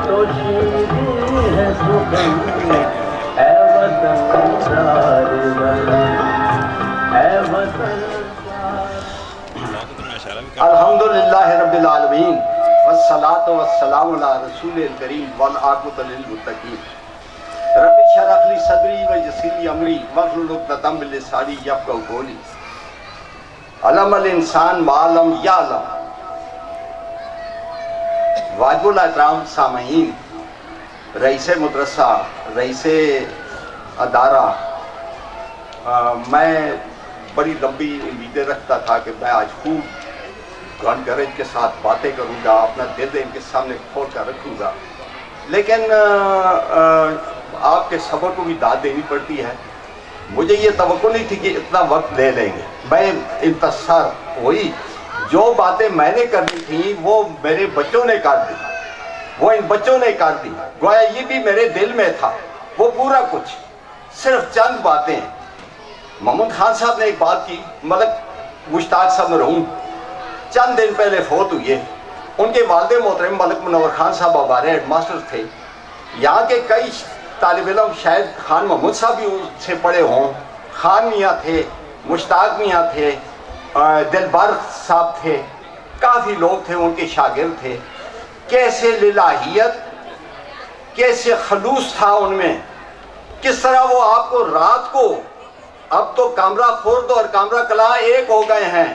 تو شیریں ہے سخن اے وطن سار وطن اے وطن. الحمدللہ رب العالمین والصلاة والسلام علی رسول الکریم والعاقبۃ للمتقین. رب اشرح لی صدری ویسر لی امری واحلل عقدۃ من لسانی یفقہوا قولی. علم الانسان ما لم یعلم. واجب الاحترام سامعین، رئیس مدرسہ، رئیس ادارہ، میں بڑی لمبی امیدیں رکھتا تھا کہ میں آج خوب گن گرج کے ساتھ باتیں کروں گا، اپنا دل ان کے سامنے کھول کر رکھوں گا، لیکن آپ کے صبر کو بھی داد دینی پڑتی ہے. مجھے یہ توقع نہیں تھی کہ اتنا وقت لے لیں گے. میں انتصار ہوئی، جو باتیں میں نے کرنی تھیں وہ میرے بچوں نے کر دی، وہ ان بچوں نے کر دی. گویا یہ بھی میرے دل میں تھا وہ پورا کچھ. صرف چند باتیں. محمود خان صاحب نے ایک بات کی، ملک مشتاق صاحب مرحوم چند دن پہلے فوت ہوئے. ان کے والد محترم ملک منور خان صاحب ہمارے ہیڈ ماسٹر تھے. یہاں کے کئی طالب علم شاید خان محمود صاحب بھی ان سے پڑھے ہوں. خان میاں تھے، مشتاق میاں تھے، دلبر صاحب تھے، کافی لوگ تھے ان کے شاگرد تھے. کیسے للہیت، کیسے خلوص تھا ان میں. کس طرح وہ آپ کو رات کو، اب تو کامرہ خورد اور کامرہ کلاں ایک ہو گئے ہیں،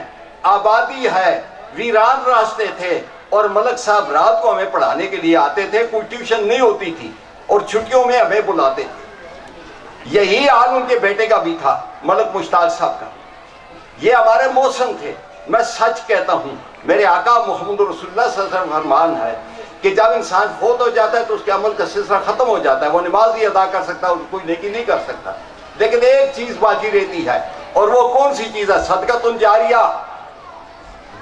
آبادی ہے، ویران راستے تھے، اور ملک صاحب رات کو ہمیں پڑھانے کے لیے آتے تھے. کوئی ٹیوشن نہیں ہوتی تھی اور چھٹیوں میں ہمیں بلاتے تھے. یہی حال ان کے بیٹے کا بھی تھا، ملک مشتاق صاحب کا. یہ ہمارے موسم تھے. میں سچ کہتا ہوں، میرے آقا محمد رسول اللہ صلی اللہ علیہ وسلم فرمان ہے کہ جب انسان فوت ہو جاتا ہے تو اس کے عمل کا سلسلہ ختم ہو جاتا ہے. وہ نماز ہی ادا کر سکتا ہے اور کوئی نیکی نہیں کر سکتا، لیکن ایک چیز باقی رہتی ہے. اور وہ کون سی چیز ہے؟ صدقۃ جاریہ.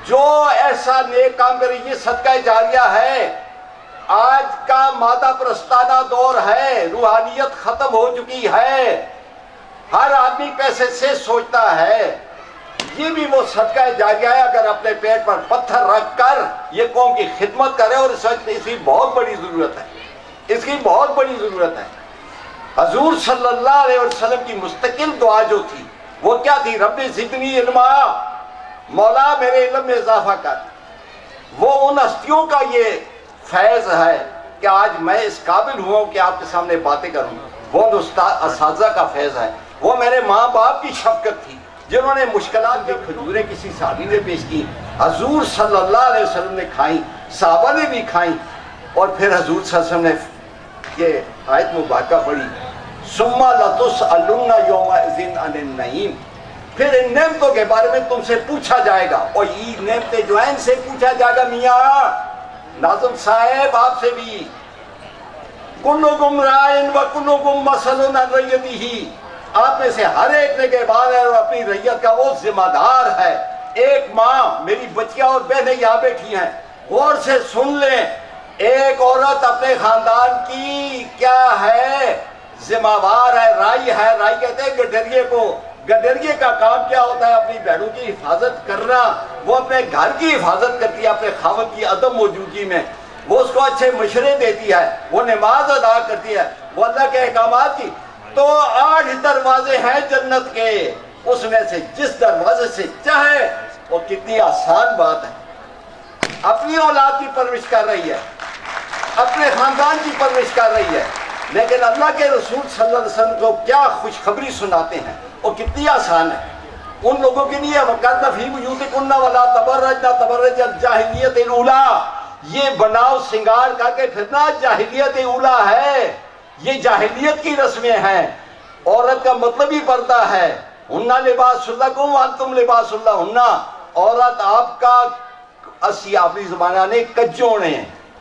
جو ایسا نیک کام کرے، یہ صدقہ جاریہ ہے. آج کا مادہ پرستانہ دور ہے، روحانیت ختم ہو چکی ہے، ہر آدمی پیسے سے سوچتا ہے. یہ بھی وہ صدقہ جاریہ ہے. اگر اپنے پیٹ پر پتھر رکھ کر یہ قوم کی خدمت کرے، اور اس وقت اس کی بہت بڑی ضرورت ہے، اس کی بہت بڑی ضرورت ہے. حضور صلی اللہ علیہ وسلم کی مستقل دعا جو تھی وہ کیا تھی؟ رب زدنی علما، مولا میرے علم میں اضافہ کر. وہ ان ہستیوں کا یہ فیض ہے کہ آج میں اس قابل ہوا ہوں کہ آپ کے سامنے باتیں کروں. وہ اساتذہ کا فیض ہے. وہ میرے ماں باپ کی شفقت تھی جنہوں نے مشکلات کی کھجوریں کسی صحابی نے پیش کی، حضور صلی اللہ علیہ وسلم نے کھائیں، صحابہ نے بھی کھائیں. اور پھر حضور صلی اللہ علیہ وسلم نے یہ آیت مبارکہ پڑھی، ثم لتسألن یومئذ عن النعیم. پھر ان نعمتوں کے بارے میں تم سے پوچھا جائے گا. اور یہ نعمتیں جو ہیں ان سے پوچھا جائے گا. میاں ناظم صاحب آپ سے بھی، کلکم راعٍ وکلکم مسئول عن رعیتہ. آپ میں سے ہر ایک نگہبان ہے اور اپنی رعیت کا وہ ذمہ دار ہے. ایک ماں، میری بچیاں اور بہنیں یہاں بیٹھی ہیں، غور سے سن لیں. ایک عورت اپنے خاندان کی کیا ہے؟ ذمہ وار ہے، رائی ہے. رائی کہتے ہیں گڈریے کو. گڈریے کا کام کیا ہوتا ہے؟ اپنی بہنوں کی حفاظت کرنا. وہ اپنے گھر کی حفاظت کرتی ہے اپنے خاوند کی عدم موجودگی میں. وہ اس کو اچھے مشورے دیتی ہے، وہ نماز ادا کرتی ہے، وہ اللہ کے احکامات کی. تو 8 دروازے ہیں جنت کے، اس میں سے جس دروازے سے چاہے. وہ کتنی آسان بات ہے. اپنی اولاد کی پرورش کر رہی ہے، اپنے خاندان کی پرورش کر رہی ہے، لیکن اللہ کے رسول صلی اللہ علیہ وسلم کو کیا خوشخبری سناتے ہیں. وہ کتنی آسان ہے. ان لوگوں کے لیے وَقَرْنَ فِي بُيُوتِكُنَّ وَلَا تَبَرَّجْنَ تَبَرُّجَ الْجَاهِلِيَّةِ الْأُولَىٰ. یہ بناؤ سنگار کر کے پھرنا جاہلیت اولا ہے. یہ جاہلیت کی رسمیں ہیں. عورت کا مطلب ہی پردہ ہے. ہنّا لباس لکم وانتم لباس لہن. عورت آپ کا، اسی اپنی زمانہ نے کجونے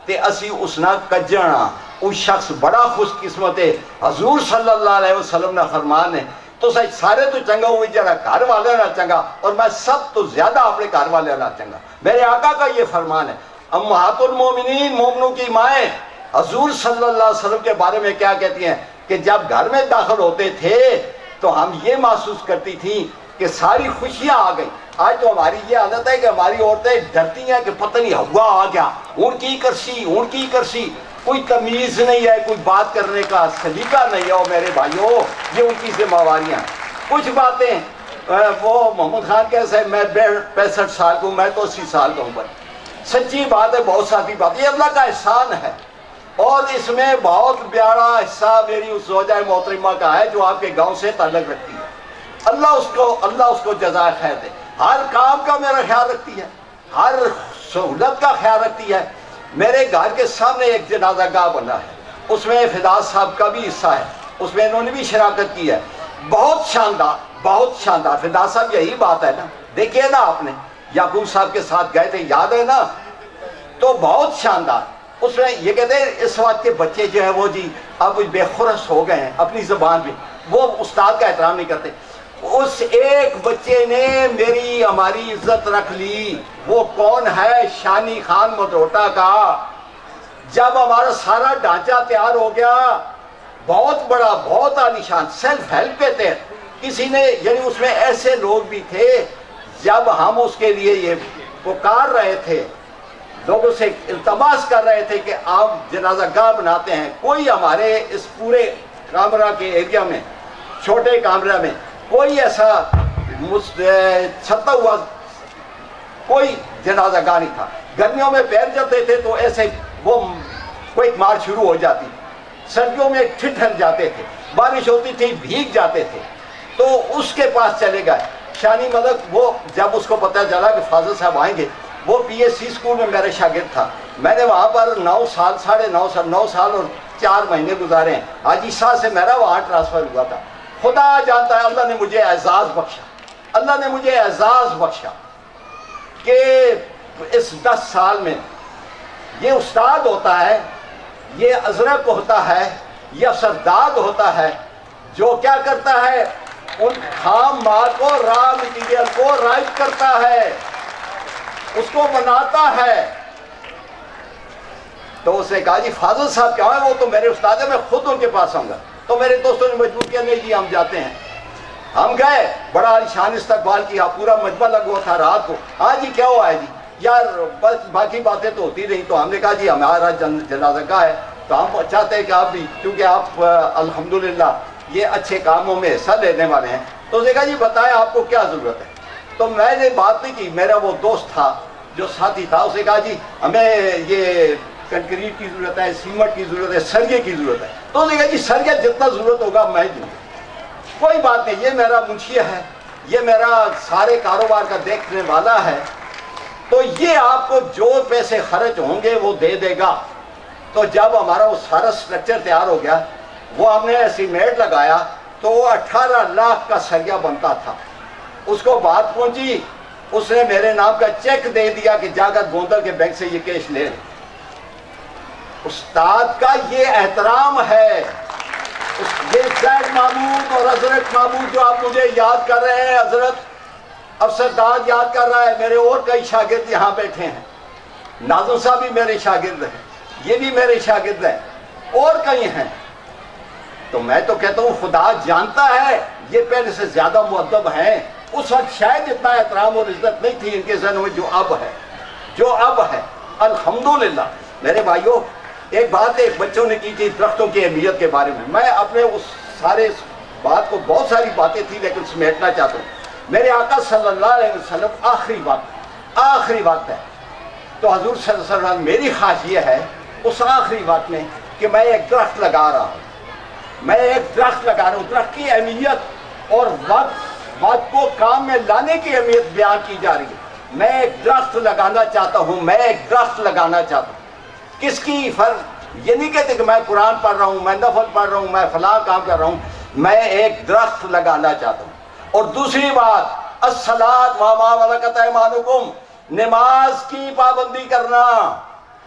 تے اسی اسنا کجنا. اس شخص بڑا خوش قسمت ہے. حضور صلی اللہ علیہ وسلم نے فرمان ہے تو سارے تو چنگا ہوئی جرا گھر والے نہ چنگا، اور میں سب تو زیادہ اپنے گھر والے نہ چنگا. میرے آقا کا یہ فرمان ہے. امہات المومنین، مومنوں کی مائیں، حضور صلی اللہ علیہ وسلم کے بارے میں کیا کہتی ہیں کہ جب گھر میں داخل ہوتے تھے تو ہم یہ محسوس کرتی تھیں کہ ساری خوشیاں آ گئی. آج تو ہماری یہ عادت ہے کہ ہماری عورتیں ڈرتی ہیں کہ پتہ نہیں ہوا آ گیا، اون کی کرسی. کوئی تمیز نہیں ہے، کوئی بات کرنے کا سلیقہ نہیں ہے. اور میرے بھائیوں یہ ان کی ذمہ داریاں ہیں. کچھ باتیں وہ محمود خان کیسے میں 65 سال کا ہوں، میں تو 80 سال کا ہوں. سچی بات ہے، بہت ساری بات، یہ اللہ کا احسان ہے. اور اس میں بہت پیارا حصہ میری اس زوجہ محترمہ کا ہے جو آپ کے گاؤں سے تعلق رکھتی ہے. اللہ اس کو جزائے خیر دے. ہر کام کا میرا خیال رکھتی ہے، ہر سہولت کا خیال رکھتی ہے. میرے گھر کے سامنے ایک جنازہ گاہ بنا ہے، اس میں فداس صاحب کا بھی حصہ ہے، اس میں انہوں نے بھی شراکت کی ہے. بہت شاندار، بہت شاندار. فداس صاحب یہی بات ہے نا، دیکھیے نا آپ نے یعقوب صاحب کے ساتھ گئے تھے، یاد ہے نا؟ تو بہت شاندار. اس میں یہ کہتے ہیں اس وقت کے بچے جو ہیں وہ جی اب بے خرس ہو گئے ہیں اپنی زبان میں، وہ استاد کا احترام نہیں کرتے. اس ایک بچے نے ہماری عزت رکھ لی. وہ کون ہے؟ شانی خان مدروٹا کا. جب ہمارا سارا ڈھانچہ تیار ہو گیا، بہت بڑا، بہت عالیشان، سیلف ہیلپ کے تحت کسی نے، یعنی اس میں ایسے لوگ بھی تھے، جب ہم اس کے لیے یہ پکار رہے تھے، لوگوں سے التماس کر رہے تھے کہ آپ جنازہ گاہ بناتے ہیں، کوئی ہمارے اس پورے کامرہ کے ایریا میں، چھوٹے کامرہ میں کوئی ایسا چھتا ہوا کوئی جنازہ گاہ نہیں تھا. گرمیوں میں پیر جاتے تھے تو ایسے وہ کوئی مار شروع ہو جاتی، سردیوں میں ٹھٹھر جاتے تھے، بارش ہوتی تھی بھیگ جاتے تھے. تو اس کے پاس چلے گئے شانی ملک. وہ جب اس کو پتہ چلا کہ فاضل صاحب آئیں گے، وہ پی ایس سی اسکول میں میرے شاگرد تھا. میں نے وہاں پر 9 سال 9.5 سال اور 4 مہینے گزارے ہیں. حاجی صاحب سے میرا وہاں ٹرانسفر ہوا تھا. خدا جانتا ہے اللہ نے مجھے اعزاز بخشا، اللہ نے مجھے اعزاز بخشا کہ اس 10 سال میں یہ استاد ہوتا ہے، یہ ازرق ہوتا ہے، یہ افسرداد ہوتا ہے جو کیا کرتا ہے، ان خام مال کو، را مٹیریل کو رائٹ کرتا ہے، اس کو بناتا ہے. تو اس نے کہا جی فاضل صاحب کیا ہے؟ وہ تو میرے استاد ہیں، میں خود ان کے پاس آؤں گا. تو میرے دوستوں نے مجبور کیا، نہیں جی ہم جاتے ہیں. ہم گئے، بڑا عالیشان استقبال کیا، پورا مجمع لگا ہوا تھا. رات کو ہاں جی کیا ہوا ہے جی؟ یار بس باقی باتیں تو ہوتی رہی. تو ہم نے کہا جی ہمارا جنازہ گاہ ہے، تو ہم چاہتے ہیں کہ آپ بھی، کیونکہ آپ الحمدللہ یہ اچھے کاموں میں حصہ لینے والے ہیں. تو اس نے کہا جی بتائیں آپ کو کیا ضرورت ہے. تو میں نے بات نہیں کی. میرا وہ دوست تھا جو ساتھی تھا، اس نے کہا جی ہمیں یہ کنکریٹ کی ضرورت ہے، سیمنٹ کی ضرورت ہے، سرگے کی ضرورت ہے. تو اس نے کہا جی سرگے جتنا ضرورت ہوگا میں دوں گا، کوئی بات نہیں، یہ میرا منشیہ ہے، یہ میرا سارے کاروبار کا دیکھنے والا ہے، تو یہ آپ کو جو پیسے خرچ ہوں گے وہ دے دے گا. تو جب ہمارا وہ سارا سٹرکچر تیار ہو گیا، وہ ہم نے ایسٹیمیٹ لگایا، تو وہ 18 لاکھ کا سریا بنتا تھا. اس کو بات پہنچی، اس نے میرے نام کا چیک دے دیا کہ جا کر گوندل کے بینک سے یہ کیش لے لیں. استاد کا یہ احترام ہے. یہ زید محمود اور حضرت محمود جو آپ مجھے یاد کر رہے ہیں، حضرت افسرداد یاد کر رہا ہے، میرے اور کئی شاگرد یہاں بیٹھے ہیں. ناظم صاحب بھی میرے شاگرد ہیں، یہ بھی میرے شاگرد ہیں، اور کئی ہیں. تو میں تو کہتا ہوں خدا جانتا ہے یہ پہلے سے زیادہ مؤدب ہیں. اس وقت شاید اتنا احترام اور عزت نہیں تھی ان کے ذہن میں جو اب ہے. الحمدللہ میرے بھائیوں، ایک بات ایک بچوں نے کی تھی درختوں کی اہمیت کے بارے میں. میں اپنے اس سارے بات کو، بہت ساری باتیں تھی لیکن سمیٹنا چاہتا ہوں. میرے آقا صلی اللہ علیہ وسلم آخری وقت ہے. تو حضور صلی اللہ علیہ وسلم میری خواہش یہ ہے اس آخری وقت میں کہ میں ایک درخت لگا رہا ہوں. درخت کی اہمیت اور وقت کو کام میں لانے کی اہمیت بیان کی جا رہی ہے. میں ایک درخت لگانا چاہتا ہوں. کس کی فرق یہ نہیں کہتے کہ میں قرآن پڑھ رہا ہوں، میں نفل پڑھ رہا ہوں، میں فلاں کام کر رہا ہوں. میں ایک درخت لگانا چاہتا ہوں. اور دوسری بات، الصلاۃ وما ملکت ایمانکم، نماز کی پابندی کرنا.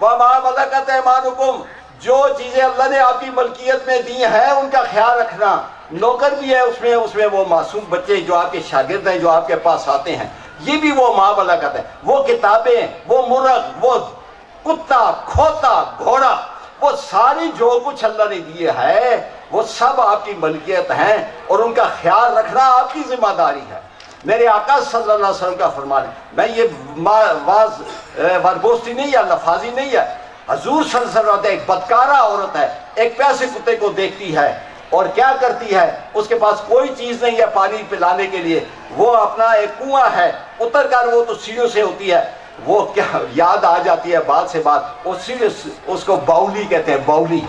وما ملکت ایمانکم، جو چیزیں اللہ نے آپ کی ملکیت میں دی ہیں ان کا خیال رکھنا. نوکر بھی ہے اس میں وہ معصوم بچے جو آپ کے شاگرد ہیں، جو آپ کے پاس آتے ہیں، یہ بھی وہ ما ملکت ہے. وہ کتابیں، وہ مرغ، وہ کتا، کھوتا، گھوڑا، وہ ساری جو کچھ اللہ نے دیے ہے وہ سب آپ کی ملکیت ہیں، اور ان کا خیال رکھنا آپ کی ذمہ داری ہے. میرے آقا صلی اللہ علیہ وسلم کا فرمان ہے. میں یہ وربوستی نہیں ہے، لفاظی نہیں ہے. حضور صلی اللہ علیہ وسلم ایک بدکارہ عورت ہے، ایک پیاسے کتے کو دیکھتی ہے اور کیا کرتی ہے، اس کے پاس کوئی چیز نہیں ہے پانی پلانے کے لیے، وہ اپنا ایک کنواں ہے، اتر کر وہ تو سیڑھیوں سے ہوتی ہے، وہ کیا یاد آ جاتی ہے بات سے بات، وہ سیڑھے اس کو باؤلی کہتے ہیں، باؤلی،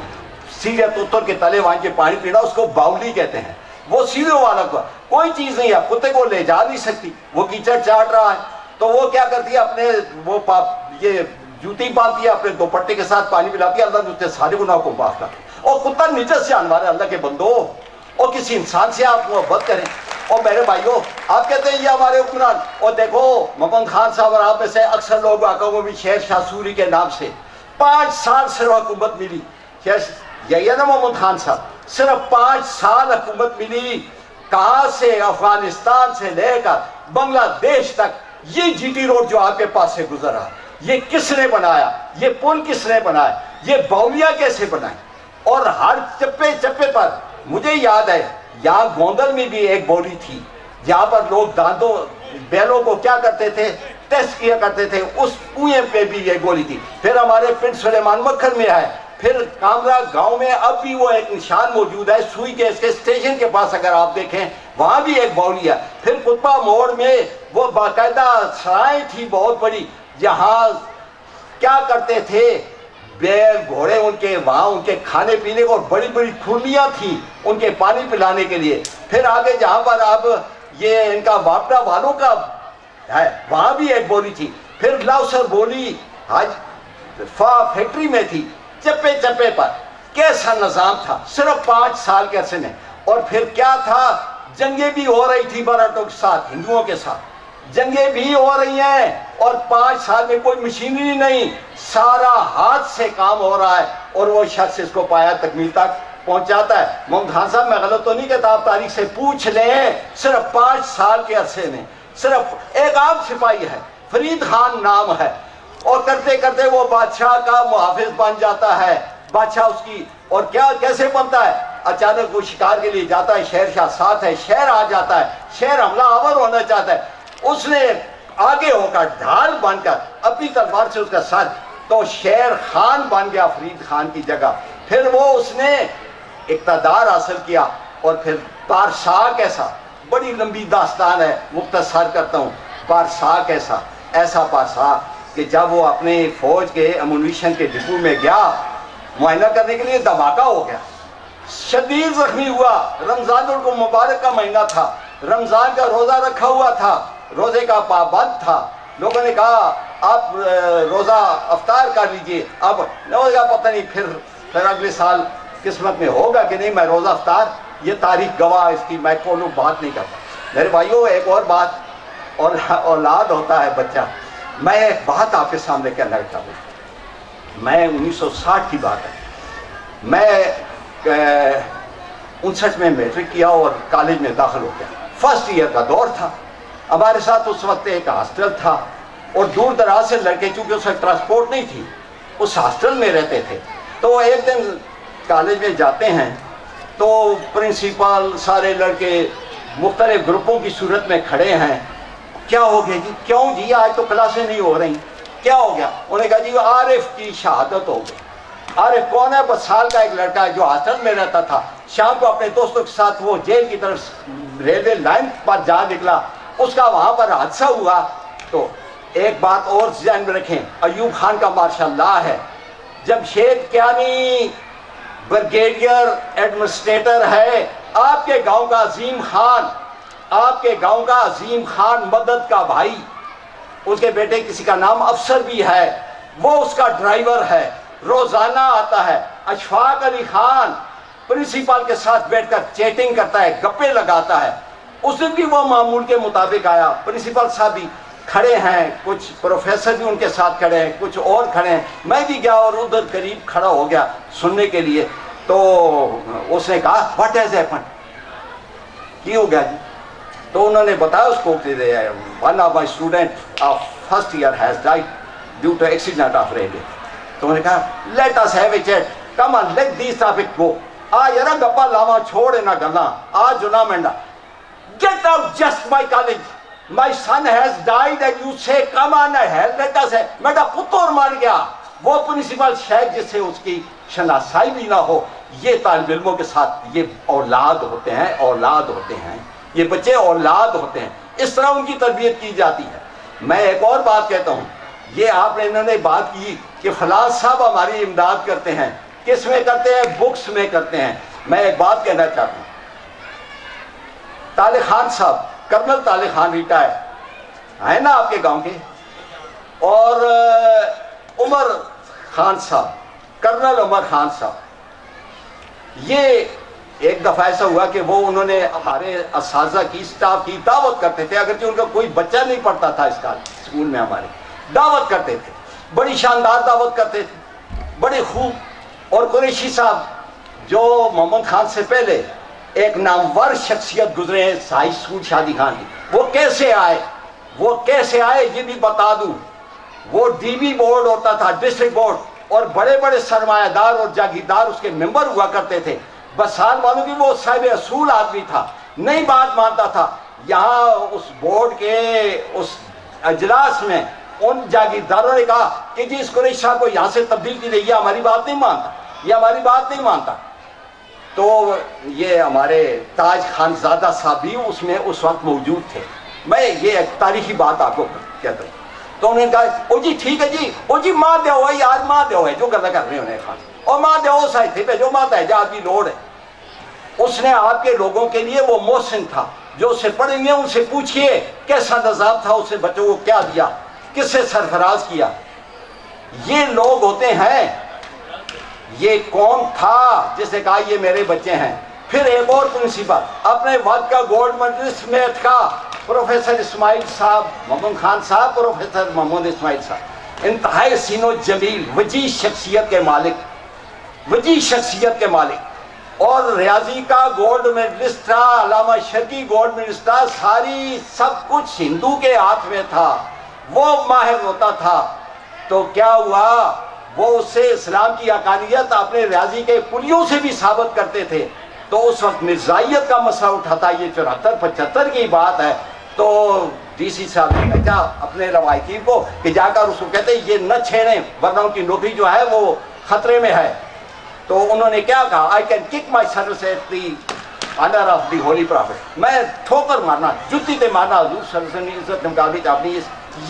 سیڑھے تو اتر کے تلے وہاں کے پانی پینا اس کو باؤلی کہتے ہیں، وہ سیڑھوں والا کو کوئی چیز نہیں ہے، کتے کو لے جا نہیں سکتی، وہ کیچڑ چاٹ رہا ہے، تو وہ کیا کرتی ہے اپنے وہ یہ جوتی باندھتی ہے، اپنے دوپٹے کے ساتھ پانی پلاتی ہے، اللہ نے اس کے سارے گناہوں کو معاف کر دیا۔ اور کتا نجس جانور ہے اللہ کے بندو، اور کسی انسان سے آپ محبت کریں۔ اور میرے بھائیوں آپ کہتے ہیں یہ ہمارے حکمران، اور دیکھو محمد خان صاحب اور آپ میں سے اکثر لوگ واقع بھی شیر شاہ سوری کے نام سے 5 سال صرف حکومت ملی، یہی ہے نا محمد خان صاحب، صرف 5 سال حکومت ملی، کہاں سے؟ افغانستان سے لے کر بنگلہ دیش تک یہ جی ٹی روڈ جو آپ کے پاس سے گزر رہا، یہ کس نے بنایا؟ یہ پل کس نے بنایا؟ یہ باولیاں کیسے بنائیں؟ اور ہر چپے چپے پر مجھے یاد ہے یہاں گوندل میں بھی ایک باولی تھی جہاں پر لوگ دانتوں بیلوں کو کیا کرتے تھے؟ ٹیسٹ کیا کرتے تھے، اس کنویں پہ بھی یہ گولی تھی۔ پھر ہمارے پنڈ سلیمان مکھر میں ہے، پھر کامرا گاؤں میں اب بھی وہ ایک نشان موجود ہے سوئی کے اس کے اسٹیشن کے پاس، اگر آپ دیکھیں وہاں بھی ایک باولی ہے۔ پھر قطبہ موڑ میں وہ باقاعدہ سرائیں تھی بہت بڑی، جہاں کیا کرتے تھے بیل گھوڑے ان کے وہاں ان کے کھانے پینے کو، اور بڑی بڑی کھرلیاں تھیں ان کے پانی پلانے کے لیے۔ پھر آگے جہاں پر اب یہ ان کا واپڈا والوں کا ہے وہاں بھی ایک بولی تھی۔ پھر لاؤسر بولی فیکٹری میں تھی، چپے چپے پر کیسا نظام تھا صرف 5 سال کے عرصے میں۔ اور پھر کیا تھا، جنگیں بھی ہو رہی تھی مراٹھوں کے ساتھ، ہندوؤں کے ساتھ جنگیں بھی ہو رہی ہیں، اور 5 سال میں کوئی مشینری نہیں، سارا ہاتھ سے کام ہو رہا ہے، اور وہ شخص اس کو پایا تکمیل تک پہنچاتا ہے۔ محمد خان صاحب میں غلط تو نہیں کہتا، آپ تاریخ سے پوچھ لیں، صرف 5 سال کے عرصے میں صرف ایک عام سپاہی ہے، فرید خان نام ہے، اور کرتے کرتے وہ بادشاہ کا محافظ بن جاتا ہے، بادشاہ اس کی، اور کیا کیسے بنتا ہے؟ اچانک وہ شکار کے لیے جاتا ہے، شہر شاہ ساتھ ہے، شہر آ جاتا ہے، شہر حملہ آور ہونا چاہتا ہے، اس نے آگے ہو کر ڈھال بن کر اپنی تلوار سے اس کا سر، تو شیر خان بن گیا فرید خان کی جگہ۔ پھر وہ اس نے اقتدار حاصل کیا، اور پھر پارسا کیسا، بڑی لمبی داستان ہے، مختصر کرتا ہوں۔ پارسا کیسا، ایسا پارسا کہ جب وہ اپنے فوج کے امونیشن کے ڈپو میں گیا معائنہ کرنے کے لیے، دھماکہ ہو گیا، شدید زخمی ہوا، رمضان المبارک کا مہینہ تھا، رمضان کا روزہ رکھا ہوا تھا، روزے کا پابند تھا، لوگوں نے کہا آپ روزہ افطار کر لیجئے، اب روزہ پتہ نہیں پھر اگلے سال قسمت میں ہوگا کہ نہیں، میں روزہ افطار، یہ تاریخ گواہ اس کی، میں کونوں بات نہیں کرتا۔ میرے بھائیوں ایک اور بات، اور اولاد ہوتا ہے بچہ، میں ایک بات آپ کے سامنے کہنا چاہتا ہوں، میں 1960 کی بات ہے، میں 59 میں میٹرک کیا اور کالج میں داخل ہو گیا، فرسٹ ایئر کا دور تھا، ہمارے ساتھ اس وقت ایک ہاسٹل تھا، اور دور دراز سے لڑکے، چونکہ اس وقت ٹرانسپورٹ نہیں تھی، اس ہاسٹل میں رہتے تھے، تو ایک دن کالج میں جاتے ہیں تو پرنسپل سارے لڑکے مختلف گروپوں کی صورت میں کھڑے ہیں، کیا ہو گیا جی؟ کیوں جی آج تو کلاسیں نہیں ہو رہی، کیا ہو گیا؟ انہوں نے کہا جی عارف کی شہادت ہو گئی۔ عارف کون ہے؟ 10 سال کا ایک لڑکا ہے جو ہاسٹل میں رہتا تھا، شام کو اپنے دوستوں کے ساتھ وہ جیل کی طرف ریلوے لائن پر جا نکلا، اس کا وہاں پر حادثہ ہوا۔ تو ایک بات اور ذہن میں رکھیں، ایوب خان کا ماشاء اللہ ہے، جمشید کیانی بریگیڈیئر ایڈمنسٹریٹر ہے، آپ کے گاؤں کا عظیم خان، آپ کے گاؤں کا عظیم خان مدد کا بھائی، اس کے بیٹے کسی کا نام افسر بھی ہے، وہ اس کا ڈرائیور ہے، روزانہ آتا ہے۔ اشفاق علی خان پرنسپل کے ساتھ بیٹھ کر چیٹنگ کرتا ہے، گپے لگاتا ہے، اس دن بھی وہ معمول کے مطابق آیا، پرنسپل صاحب بھی کھڑے ہیں، کچھ پروفیسر بھی ان کے ساتھ کھڑے ہیں، کچھ اور کھڑے ہیں، میں بھی گیا اور ادھر قریب کھڑا ہو گیا سننے کے لیے۔ تو اس نے کہا واٹ ہیز ہیپنڈ، کی ہو گیا جی؟ تو انہوں نے بتایا اس کو کہ one of my student of first year has died due to accident of railway. تو انہوں نے کہا let us have a chat, come on let this topic go, آ یارا گپا لاوا چھوڑ نہ گلا، آ جنا منڈا، get out just my college, my son has died and you say come on heel let us ہے، میرا پتر مر گیا، وہ پرنسپل شیخ جس سے اس کی شناسائی بھی نہ ہو، یہ طالب علموں کے ساتھ یہ اولاد ہوتے ہیں، اولاد ہوتے ہیں، یہ بچے اولاد ہوتے ہیں، اس طرح ان کی تربیت کی جاتی ہے۔ میں ایک اور بات کہتا ہوں، یہ انہوں نے بات کی کہ فلاں صاحب ہماری امداد کرتے ہیں، کس میں کرتے ہیں؟ بکس میں کرتے ہیں۔ میں ایک بات کہنا چاہتا ہوں، طالق خان صاحب، کرنل طالق خان ریٹائر ہے نا آپ کے گاؤں کے، اور عمر خان صاحب، کرنل عمر خان صاحب، یہ ایک دفعہ ایسا ہوا کہ وہ انہوں نے ہمارے اساتذہ کی، اسٹاف کی دعوت کرتے تھے، اگرچہ ان کا کوئی بچہ نہیں پڑھتا تھا اس اسکول میں، ہمارے دعوت کرتے تھے، بڑی شاندار دعوت کرتے تھے، بڑے خوب۔ اور قریشی صاحب جو محمد خان سے پہلے ایک نامور شخصیت گزرے ہیں ہائی اسکول شادی خان کی، وہ کیسے آئے یہ بھی بتا دوں۔ وہ ڈی بی بورڈ ہوتا تھا، ڈسٹرکٹ بورڈ، اور بڑے بڑے سرمایہ دار اور جاگیردار اس کے ممبر ہوا کرتے تھے۔ بسال والوں کی وہ صاحب اصول آدمی تھا، نہیں بات مانتا تھا۔ یہاں اس بورڈ کے اس اجلاس میں ان جاگیرداروں نے کہا کہ جی اس قریش صاحب کو یہاں سے تبدیل کی رہی ہے، ہماری بات نہیں مانتا، یہ ہماری بات نہیں مانتا۔ تو یہ ہمارے تاج خان زادہ صاحب بھی اس میں اس وقت موجود تھے۔ میں یہ ایک تاریخی بات آپ کو کہتا ہوں۔ تو انہوں نے کہا او جی ٹھیک ہے جی، او جی ماں دیو ہے یار، ماں دیو ہے جو گلا کر رہے ہیں انہیں خان، اور ماں دیو سائے تھے پہ جو ماں تیجا آدمی لوڑ ہے۔ اس نے آپ کے لوگوں کے لیے وہ محسن تھا جو اسے پڑھیں گے، ان سے پوچھئے کیسا نظام تھا، اسے بچوں کو کیا دیا، کس سے سرفراز کیا۔ یہ لوگ ہوتے ہیں، یہ کون تھا جس نے کہا یہ میرے بچے ہیں۔ پھر ایک اور پرنسپل اپنے وقت کا گولڈ میڈلسٹ میتھ کا پروفیسر اسماعیل صاحب، محمد خان صاح، پروفیسر محمد اسماعیل صاحب، انتہائی حسین و جمیل، وجیح شخصیت کے مالک، وجیح شخصیت کے مالک، اور ریاضی کا گولڈ میڈلسٹ تھا، علامہ شرقی گولڈ میڈلسٹ تھا، ساری سب کچھ ہندو کے ہاتھ میں تھا، وہ ماہر ہوتا تھا۔ تو کیا ہوا، وہ اس سے اسلام کی حقانیت اپنے ریاضی کے کلیوں سے بھی ثابت کرتے تھے۔ تو اس وقت مرزائیت کا مسئلہ اٹھا تھا، یہ 74-75 کی بات ہے۔ تو ڈی سی صاحب نے کہا اپنے روایتی کو کہ جا کر اس کو کہتے یہ نہ چھیڑیں ورنہ ان کی نوکری جو ہے وہ خطرے میں ہے۔ تو انہوں نے کیا کہا، I can kick my service at the honor of the holy prophet، میں ٹھوکر مارنا، جتی تے مارنا حضور صلی اللہ علیہ وسلم عزت نمکابی اپنی،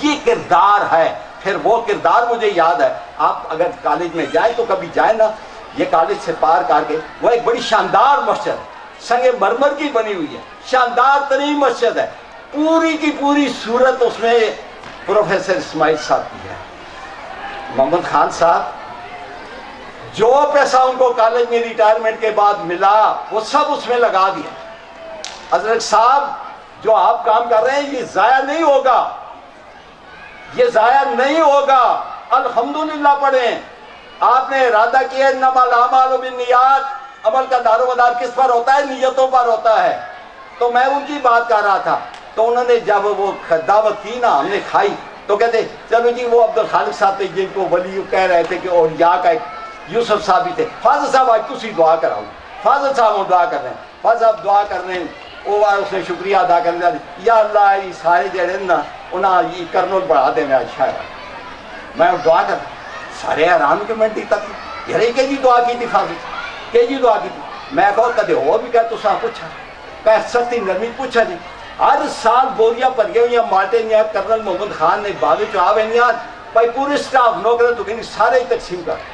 یہ کردار ہے۔ پھر وہ کردار مجھے یاد ہے، آپ اگر کالج میں جائیں تو کبھی جائیں نا، یہ کالج سے پار کر کے وہ ایک بڑی شاندار مسجد سنگ مرمر کی بنی ہوئی ہے، شاندار ترین مسجد ہے، پوری کی پوری صورت اس میں پروفیسر اسماعیل صاحب کی ہے۔ محمد خان صاحب جو پیسہ ان کو کالج میں ریٹائرمنٹ کے بعد ملا وہ سب اس میں لگا دیا۔ حضرت صاحب جو آپ کام کر رہے ہیں یہ ضائع نہیں ہوگا، یہ ضائع نہیں ہوگا، الحمدللہ پڑھیں۔ آپ نے ارادہ کیا انما الاعمال بالنیات، عمل کا دار و مدار کس پر ہوتا ہے؟ نیتوں پر ہوتا ہے۔ تو میں ان کی بات کر رہا تھا، تو انہوں نے جب وہ دعوت کی نا، ہم نے کھائی، تو کہتے چلو جی وہ عبدالخالق صاحب تھے جن کو ولی کہہ رہے تھے کہ اولیاء کا ایک یوسف صاحب بھی تھے، فاضل صاحب آج تسی دعا کراؤ۔ فاضل صاحب وہ دعا کر رہے ہیں، فاضل صاحب دعا کر رہے ہیں، وہ اس نے شکریہ ادا کر دیا، یا اللہ یہ سارے جڑے نا انہاں یہ کرنول بڑھا دیں میں شاید میں دعا کر سارے حیران کے منٹی تک یار کہ جی دعا کی تھی فاضل کہ جی دعا کی تھی۔ میں کہو کدے ہو بھی کہ تساں پوچھا کہ سختی نرمی پوچھا جی، ہر سال بوریاں بھریاں ہوئی مالٹے نیا کرنل محمد خان نے باغ چاہے بھائی پورے سٹاف نوکر تو کہ سارے ہی تقسیم کر،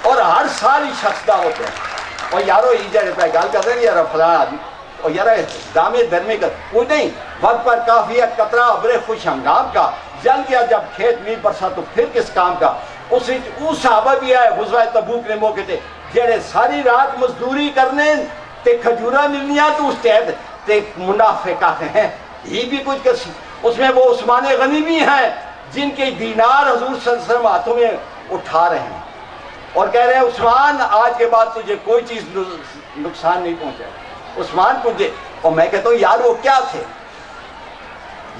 اور ہر سال ہی شخص دا ہوتے ہیں، اور یارو ہی جڑے پہ گال کر رہے ہیں یار فلاں آدمی، اور یار دامے درمے کا کوئی نہیں، وقت پر کافی ہے قطرہ ابرے خوش ہنگام کا، جل گیا جب کھیت نہیں برسا تو پھر کس کام کا۔ اس صحابہ بھی آئے غزوہ تبوک نے موقع تے جڑے ساری رات مزدوری کرنے تے کھجورا ملنیاں تو اس تحت تے منافقہ ہیں، یہ بھی کچھ کسی اس میں وہ عثمان غنی بھی ہیں جن کے دینار حضور صلی اللہ علیہ وسلم ہاتھوں میں اٹھا رہے ہیں اور کہہ رہے ہیں عثمان آج کے بعد تجھے کوئی چیز نقصان نہیں پہنچے عثمان تجھے۔ اور میں کہتا ہوں یار وہ کیا تھے،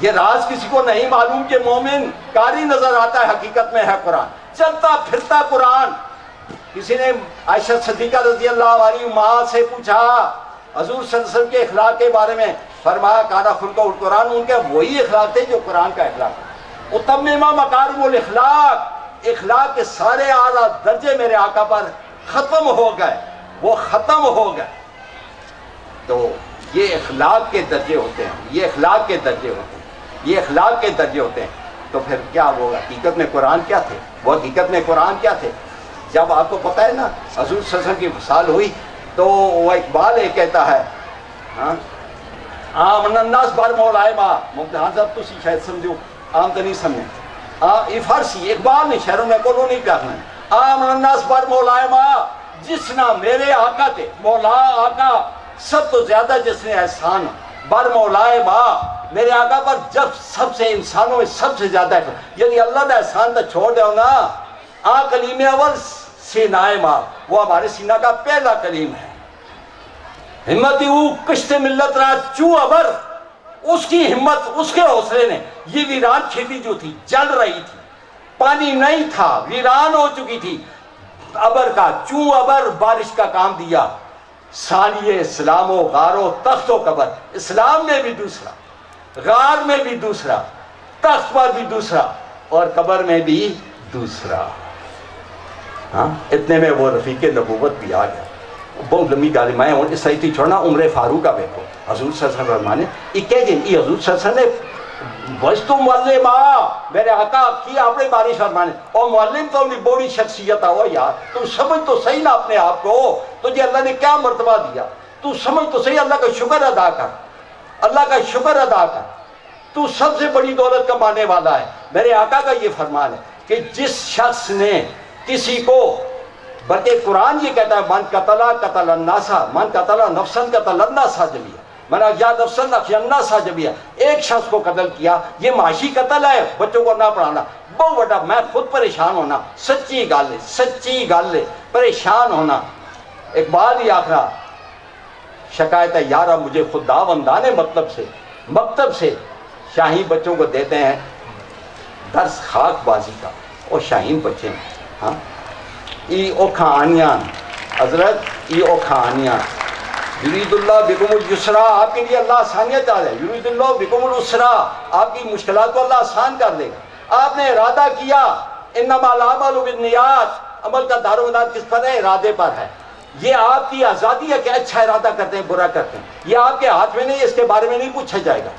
یہ راز کسی کو نہیں معلوم کہ مومن قاری نظر آتا ہے، حقیقت میں ہے قرآن، چلتا پھرتا قرآن۔ کسی نے عائشہ صدیقہ رضی اللہ عنہ ماں سے پوچھا حضور صلی اللہ علیہ وسلم کے اخلاق کے بارے میں، فرمایا کانا خلق القرآن، ان کے وہی اخلاق تھے جو قرآن کا اخلاق ہے، اتممہ مکارم الاخلاق، اخلاق کے سارے اعلیٰ درجے میرے آقا پر ختم ہو گئے، وہ ختم ہو گئے۔ تو یہ اخلاق کے درجے ہوتے ہیں، یہ اخلاق کے درجے ہوتے ہیں، یہ اخلاق کے درجے ہوتے ہیں۔ تو پھر کیا وہ حقیقت میں قرآن کیا تھے؟ وہ حقیقت میں قرآن کیا تھے؟ جب آپ کو پتہ ہے نا حضور صلی اللہ علیہ وسلم کی وصال ہوئی تو وہ اقبال ایک کہتا ہے آمن الناس بر مولائے ماں، ممتحان صاحب تسی شاید سمجھو، عام تو نہیں سمجھے، یہ فارسی اقبال نہیں، شہروں میں کولو نہیں کہنا ہے۔ آمن الناس بر مولائے ماں، جس نہ میرے آقا تھے، مولا آقا سب تو زیادہ جس نے احسان بر مولائے ماں، میرے آقا پر جب سب سے انسانوں میں سب سے زیادہ ہے، یعنی اللہ نے احسان تو چھوڑ دے نا، کلیم اول سینائے ماں، وہ ہمارے سینہ کا پہلا کلیم ہے۔ ہمت او کشت ملت رہا چو ابر، اس کی ہمت، اس کے حوصلے نے یہ ویران کھیتی جو تھی جل رہی تھی، پانی نہیں تھا، ویران ہو چکی تھی، ابر کا چو ابر بارش کا کام دیا۔ ثانیہ اسلام و غار و تخت و قبر، اسلام میں بھی دوسرا، غار میں بھی دوسرا، تخت پر بھی دوسرا اور قبر میں بھی دوسرا۔ اتنے میں وہ رفیق نبوت بھی آ گیا۔ بہت لمبی گالی میں اس طرح تھی چھوڑنا، عمر فاروق کا بیٹھو حضور صلی اللہ علیہ وسلم فرمانے اکے جن ای حضور صلی اللہ علیہ وسلم نے وجتو معلم میرے آقا کی آپ نے بارش فرمانے اور معلم تو انہیں بڑی شخصیت ہے، یار تم سمجھ تو صحیح نہ اپنے آپ کو، تجھے اللہ نے کیا مرتبہ دیا، تو سمجھ تو صحیح، اللہ کا شکر ادا کر، اللہ کا شکر ادا کر، تو سب سے بڑی دولت کمانے والا ہے۔ میرے آقا کا یہ فرمان ہے کہ جس شخص نے کسی کو، بلکہ قرآن یہ کہتا ہے من قتل قتل الناس، من قتل نفسا قتل الناس جميعا، من احیا نفسا احیا الناس جميعا، ایک شخص کو قتل کیا، یہ معاشی قتل ہے، بچوں کو نہ پڑھانا، بہت بڑا، میں خود پریشان ہونا، سچی گل ہے، سچی گل ہے، پریشان ہونا۔ اقبال ہی آخرا شکایت ہے یارہ مجھے خدا بندانے مکتب سے شاہین بچوں کو دیتے ہیں درس خاک بازی کا، اور شاہین بچے ہیں، ہاں ای اوکھا آنیان حضرت، ای اوکھا آنیان، یرید اللہ بکم الجسرا، آپ کے لیے اللہ آسانیت چاہ رہے، یرید اللہ بکم الاسرا، آپ کی مشکلات کو اللہ آسان کر دے گا۔ آپ نے ارادہ کیا، انما الاعمال بالنیات، عمل کا دار و مدار کس پر ہے؟ ارادے پر ہے۔ یہ آپ کی آزادی ہے کہ اچھا ارادہ کرتے ہیں برا کرتے ہیں، یہ آپ کے ہاتھ میں نہیں، اس کے بارے میں نہیں پوچھا جائے گا۔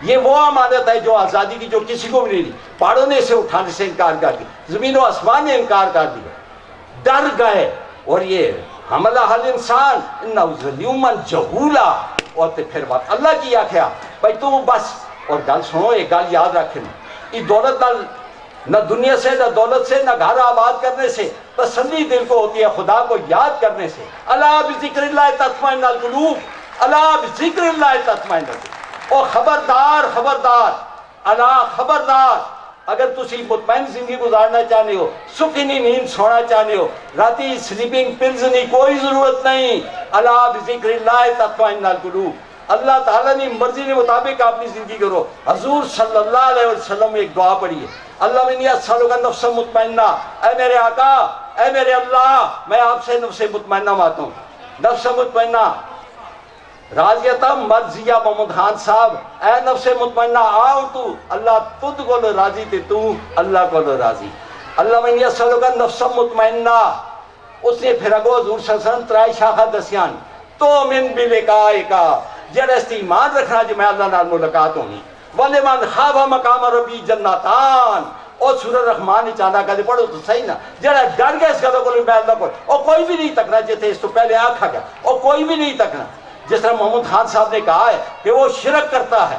یہ وہ امانت ہے جو آزادی کی جو کسی کو بھی نہیں دی، پہاڑوں نے اسے اٹھانے سے انکار کر دیا، زمین و آسمان نے انکار کر دیا، ڈر گئے۔ اور یہ حملہ حل انسان انہو ظلوما جہولا، اور پھر بات اللہ کی آخیا بھائی تو بس، اور گل سنو ایک گل یاد رکھنا، یہ دولت نہ دنیا سے، نہ دولت سے، نہ گھر آباد کرنے سے تسلی دل کو ہوتی ہے، خدا کو یاد کرنے سے۔ الا بذکر اللہ تطمئن القلوب، الا بذکر اللہ تطمئن القلوب۔ اور خبردار الا خبردار، اگر تسی مطمئن زندگی گزارنا چاہتے ہو، سکینی نیند سونا چاہتے ہو، راتی سلیپنگ پلز نہیں، کوئی ضرورت نہیں، الا بذکر اللہ تطمئن القلوب، اللہ تعالیٰ نے مرضی کے مطابق اپنی زندگی کرو۔ حضور صلی اللہ علیہ وسلم میں ایک دعا پڑھی ہے، اللہ انی اسألک نفس مطمئنہ، اے میرے آقا، اے میرے اللہ، میں آپ سے نفس مطمئنہ مانگتا ہوں، نفس مطمئنہ راضیتا مرضیہ محمد خان صاحب، اے نفس مطمئنہ آؤ تو، اللہ تجھ کو راضی تے تو اللہ کو راضی، اللہ انی اسألک نفس مطمئنہ۔ اس نے پھر اگو حضور صلی اللہ علیہ وسلم ترائی شاخہ دسیان تو من بلقائے کا، جڑا اس ایمان رکھنا جو میں اللہ نال ملاقات ہونی، وَلِمَنْ خَافَ مَقَامَ رَبِّهِ جَنَّتَانِ، اور سورہ رحمان چاہتا کہتے پڑھو تو صحیح نا، جڑا ڈر گیا اس کا تو میں اللہ کو، اور کوئی بھی نہیں تکنا جیسے اس تو پہلے آکھا گیا، اور کوئی بھی نہیں تکنا، جس طرح محمد خان صاحب نے کہا ہے کہ وہ شرک کرتا ہے،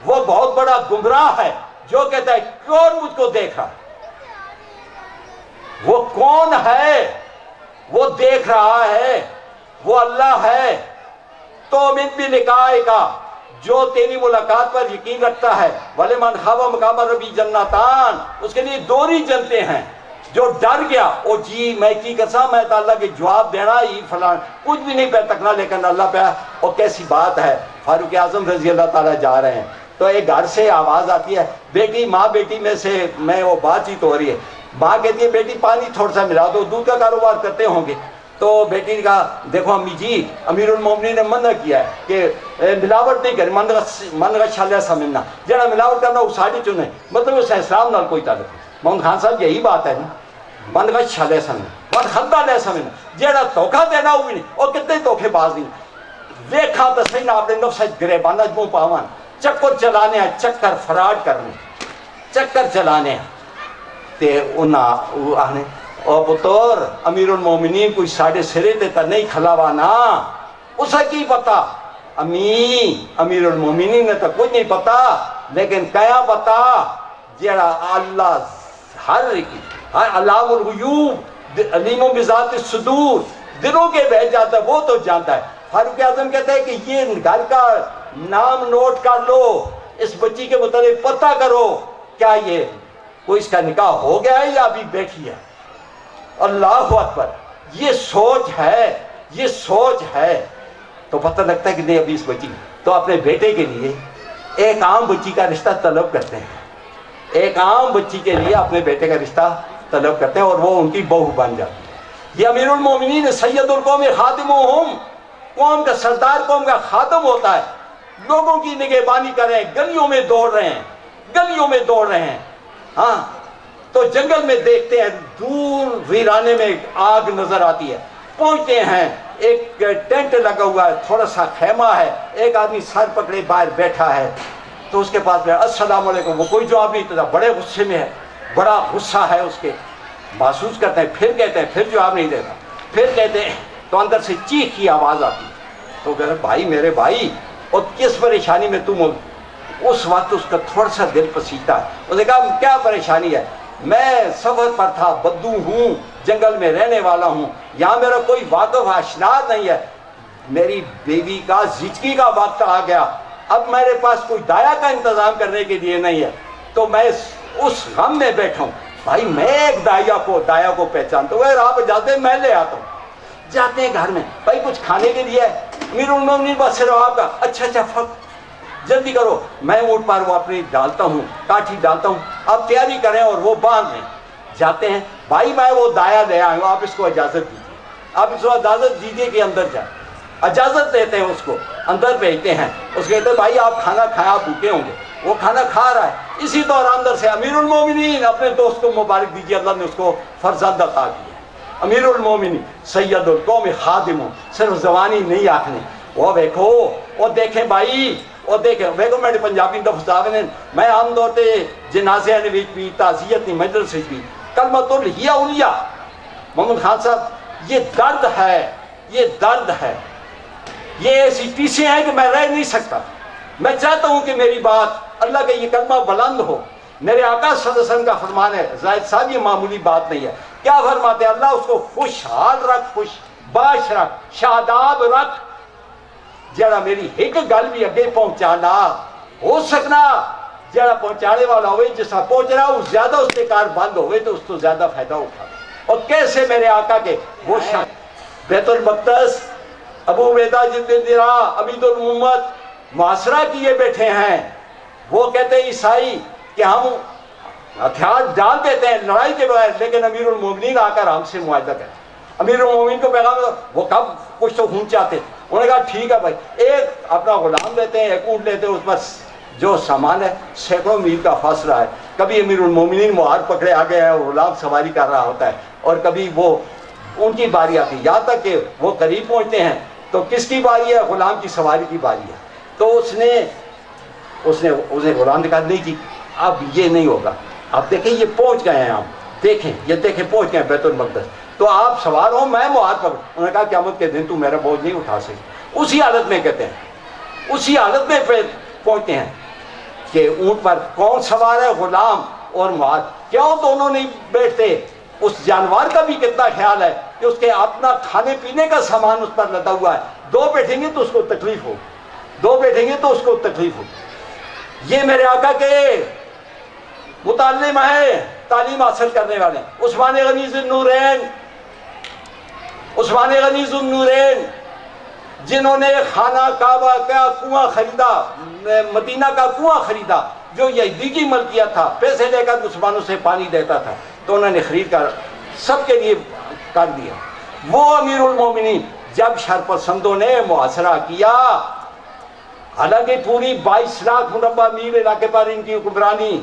وہ بہت بڑا گمراہ ہے جو کہتا ہے کون مجھ کو دیکھ رہا ہے، وہ کون ہے، وہ دیکھ رہا ہے، وہ اللہ ہے۔ تو من بلقائے کا، جو تیری ملاقات پر یقین رکھتا ہے، وَلِمَنْ خَافَ مَقَامَ رَبِّهِ جَنَّتَانِ، اس کے لیے دوری جنتے ہیں۔ جو ڈر گیا او جی میں کی کرسا، میں تو اللہ کے جواب دینا ہی فلان، کچھ بھی نہیں پہ تکنا، لیکن اللہ پہ، اور کیسی بات ہے، فاروق اعظم رضی اللہ تعالیٰ جا رہے ہیں تو ایک گھر سے آواز آتی ہے، بیٹی ماں بیٹی میں سے میں وہ بات چیت ہو رہی ہے، ماں کہتی ہے بیٹی پانی تھوڑا سا ملا دو، دودھ کا کاروبار کرتے ہوں گے، تو بیٹی نے کہا دیکھو امی جی امیر المومنین نے منع کیا ہے کہ ملاوٹ نہیں کرے، من کا چھالیا سمجھنا، جڑا ملاوٹ کرنا وہ ساڑی چنے، مطلب اس اسلام نال کوئی تعلق نہیں۔ محمد خان صاحب یہی بات ہے نا، من غش علیہ السلام من خد علیہ السلام جیڑا دھوکہ دینا ہوئی نہیں اور کتنے دھوکے باز نہیں ویکھا تو صحیح نہ اپنے نفس گریبانہ منہ پاوان چکر چلانے ہیں چکر فراڈ کرنے چکر چلانے ہیں تے انہاں وہ آنے او پتر امیر المومنین کوئی ساڑھے سرے دیتا نہیں کھلاوانا اسا کی پتا امیر المومنین نے تو کچھ نہیں پتا لیکن کیا پتا جیڑا اللہ ہر علام الغیوب علیم بذات الصدور دلوں کے بہ جاتا ہے وہ تو جانتا ہے. فاروق اعظم کہتے ہیں کہ یہ گھر کا نام نوٹ کر لو, اس بچی کے متعلق پتہ کرو کیا یہ کوئی اس کا نکاح ہو گیا ہے یا ابھی بیٹھی ہے. اللہ اکبر, یہ سوچ ہے, یہ سوچ ہے تو پتہ لگتا ہے کہ نہیں ابھی اس بچی تو اپنے بیٹے کے لیے ایک عام بچی کا رشتہ طلب کرتے ہیں, ایک عام بچی کے لیے اپنے بیٹے کا رشتہ طلب کرتے ہیں اور وہ ان کی بہو بن جاتی ہے. یہ امیر المومنین سید القوم خادمہم, قوم کا سردار قوم کا خادم ہوتا ہے, لوگوں کی نگہبانی کر رہے ہیں, گلیوں میں دوڑ رہے ہیں, گلیوں میں دوڑ رہے ہیں. ہاں تو جنگل میں دیکھتے ہیں دور ویرانے میں آگ نظر آتی ہے, پہنچتے ہیں ایک ٹینٹ لگا ہوا ہے, تھوڑا سا خیمہ ہے, ایک آدمی سر پکڑے باہر بیٹھا ہے تو اس کے پاس السلام علیکم, وہ کوئی جواب نہیں دیتا, بڑے غصے میں ہے, بڑا غصہ ہے اس کے, محسوس کرتے ہیں, پھر کہتے ہیں, پھر جواب نہیں دیتا, پھر کہتے ہیں تو اندر سے چیخ کی آواز آتی تو کہتے بھائی میرے بھائی اور کس پریشانی میں تم ہو. اس وقت اس کا تھوڑا سا دل پسیتا ہے, اس نے کہا کیا پریشانی ہے, میں سفر پر تھا, بدو ہوں, جنگل میں رہنے والا ہوں, یہاں میرا کوئی واقف آشنا نہیں ہے, میری بیوی کا زچگی کا وقت آ گیا, اب میرے پاس کوئی دایا کا انتظام کرنے کے لیے نہیں ہے, تو میں اس غم میں بیٹھا ہوں. بھائی میں ایک دایا کو پہچانتا ہوں, اگر آپ جاتے ہیں میں لے آتا ہوں. جاتے ہیں گھر میں, بھائی کچھ کھانے کے لیے ہے, امیر المومنین بات سے رہو آپ کا, اچھا جلدی کرو, میں اونٹ پر وہ اپنی ڈالتا ہوں, کاٹھی ڈالتا ہوں, آپ تیاری کریں اور وہ باندھ لیں. جاتے ہیں, بھائی میں وہ دایا لے آئے ہوں, آپ اس کو اجازت دیجیے, آپ اس کو اجازت دیجیے کہ اندر جائیں. اجازت دیتے ہیں, اس کو اندر بھیجتے ہیں, اس کہتے ہیں بھائی آپ کھانا کھائیں, آپ بھوکے ہوں گے. وہ کھانا کھا رہا ہے, اسی دوران اندر سے امیر المومنین اپنے دوست کو مبارک دیجیے, اللہ نے اس کو فرزند عطا کیا. امیر المومنین سید القوم خادم, صرف زبانی نہیں آکھنے. وہ دیکھو, وہ دیکھیں بھائی, وہ دیکھیں ویکو میرے پنجابی دفظ آوے میں عام طور پہ جنازے نے بھی تعزیت نہیں مجلس بھی کلمۃ الہیہ اولیاء. محمد خان صاحب یہ درد ہے, یہ درد ہے, یہ ایسی ٹیسیں ہیں کہ میں رہ نہیں سکتا. میں چاہتا ہوں کہ میری بات اللہ کا یہ کلمہ بلند ہو. میرے آقا صلی اللہ علیہ وسلم کا فرمان ہے, زاہد صاحب یہ معمولی بات نہیں ہے. کیا فرماتے ہیں, اللہ اس کو خوشحال رکھ, خوش باش رکھ, شاداب رکھ, جڑا میری ایک گل بھی اگے پہنچانا ہو سکنا, جڑا پہنچانے والا ہوئے جسا پہنچ رہا ہو زیادہ اس کے کار بند ہوئے تو اس تو زیادہ فائدہ اٹھا. اور کیسے میرے آقا کے وہ بیت المقدس ابو عبیدہ جبن جراح عبید المحمد معاشرہ کیے بیٹھے ہیں. وہ کہتے ہیں عیسائی کہ ہم ہتھیار ڈال دیتے ہیں لڑائی کے بغیر, لیکن امیر المومنین آ کر ہم سے معاہدہ کریں. امیر المومنین کو پیغام وہ کب کچھ تو خون چاہتے, انہوں نے کہا ٹھیک ہے بھائی, ایک اپنا غلام لیتے ہیں, ایک اونٹ لیتے ہیں, اس پر جو سامان ہے سینکڑوں میل کا فاصلہ ہے. کبھی امیر المومنین مہار پکڑے آ گئے ہیں اور غلام سواری کر رہا ہوتا ہے, اور کبھی وہ ان کی باری آتی ہے, یہاں تک کہ وہ قریب پہنچتے ہیں تو کس کی باری ہے, غلام کی سواری کی باری ہے. تو اس نے غلام نے کہا نہیں جی اب یہ نہیں ہوگا, آپ دیکھیں یہ پہنچ گئے ہیں, آپ دیکھیں, یہ دیکھیں پہنچ گئے ہیں بیت المقدس, تو آپ سوار ہوں, میں مہار پکڑ. انہوں نے کہا قیامت کے دن تو میرا بوجھ نہیں اٹھا سکے. اسی حالت میں کہتے ہیں, اسی حالت میں پہنچتے ہیں کہ اونٹ پر کون سوار ہے, غلام اور مہار. کیوں دونوں نہیں بیٹھتے؟ اس جانور کا بھی کتنا خیال ہے کہ اس کے اپنا کھانے پینے کا سامان اس پر لدا ہوا ہے. دو بیٹھیں گے تو اس کو تکلیف ہو, دو بیٹھیں گے تو اس کو تکلیف ہو. یہ میرے آقا کے متعلم ہیں, تعلیم حاصل کرنے والے. عثمان غنی ذو النورین, عثمان غنی ذو النورین جنہوں نے خانہ کعبہ کا کنواں خریدا, مدینہ کا کنواں خریدا جو یہودی کی ملکیت تھا, پیسے لے کر مسلمانوں سے پانی دیتا تھا, تو انہوں نے خرید کر سب کے لیے کر دیا. وہ امیر المومنین جب شرپسندوں نے محاصرہ کیا, حالانکہ پوری 22 لاکھ مربع میل علاقے پر ان کی حکمرانی,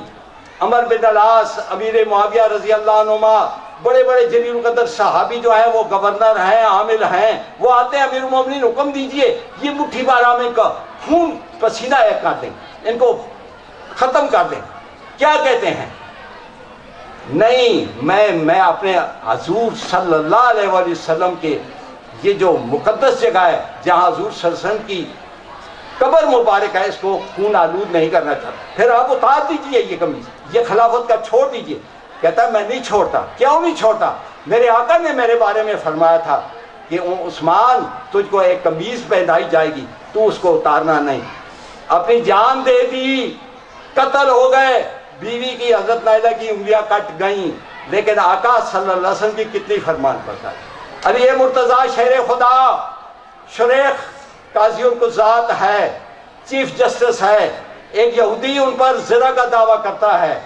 عمر بن العاص امیر معاویہ رضی اللہ عنہما بڑے بڑے جلیل القدر صحابی جو ہیں وہ گورنر ہیں، عامل ہیں، وہ آتے ہیں امیر المومنین حکم دیجئے یہ مٹھی بھر ہم ان کا خون پسینہ ایک کر دیں، ان کو ختم کر دیں. کیا کہتے ہیں؟ نہیں، میں اپنے حضور صلی اللہ علیہ وآلہ وسلم کے یہ جو مقدس جگہ ہے جہاں حضور صلی اللہ علیہ وسلم کی قبر مبارک ہے اس کو خون آلود نہیں کرنا چاہتا. پھر آپ اتار دیجئے یہ قمیض، یہ خلافت کا چھوڑ دیجئے. کہتا ہے میں نہیں چھوڑتا. کیوں نہیں چھوڑتا؟ میرے آقا نے میرے بارے میں فرمایا تھا کہ عثمان تجھ کو ایک قمیض پہنائی جائے گی، تو اس کو اتارنا نہیں. اپنی جان دے دی، قتل ہو گئے، بیوی کی حضرت نائلہ کی انگلیاں کٹ گئیں، لیکن آقا صلی اللہ علیہ وسلم کی کتنی فرمان برداری. علی مرتضیٰ شیر خدا، شریخ قاضی ان کو ذات ہے، چیف جسٹس ہے. ایک یہودی ان پر زنا کا دعویٰ کرتا ہے،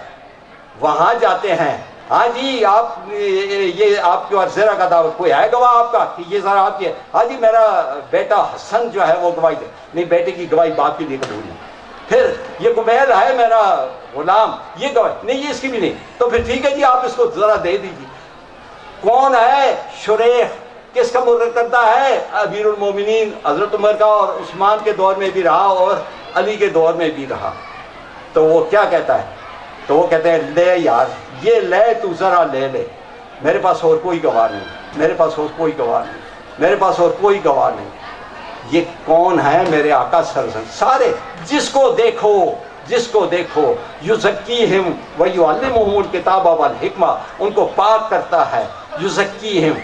وہاں جاتے ہیں. ہاں جی آپ یہ آپ کے زنا کا دعویٰ، کوئی ہے گواہ آپ کا کہ یہ ذرا آپ کی ہے؟ ہاں جی میرا بیٹا حسن جو ہے وہ گواہی دے. نہیں، بیٹے کی گواہی باپ کے لیے قبول نہیں. پھر یہ کمیل ہے میرا غلام، یہ گواہی نہیں، یہ اس کی بھی نہیں. تو پھر ٹھیک ہے جی آپ اس کو ذرا دے دیجیے. کون ہے؟ شریخ. کس کا مقرر کرتا ہے؟ امیر المومنین حضرت عمر کا، اور عثمان کے دور میں بھی رہا اور علی کے دور میں بھی رہا. تو وہ کیا کہتا ہے؟ تو وہ کہتے ہیں لے یار یہ لے، تو ذرا لے لے، میرے پاس اور کوئی گواہ نہیں، میرے پاس اور کوئی گواہ نہیں، میرے پاس اور کوئی گواہ نہیں. یہ کون ہے؟ میرے آقا صلی اللہ علیہ وسلم. سارے جس کو دیکھو، جس کو دیکھو، یزکیہم ویعلمہم الکتاب والحکمہ، ان کو پاک کرتا ہے. یزکیہم،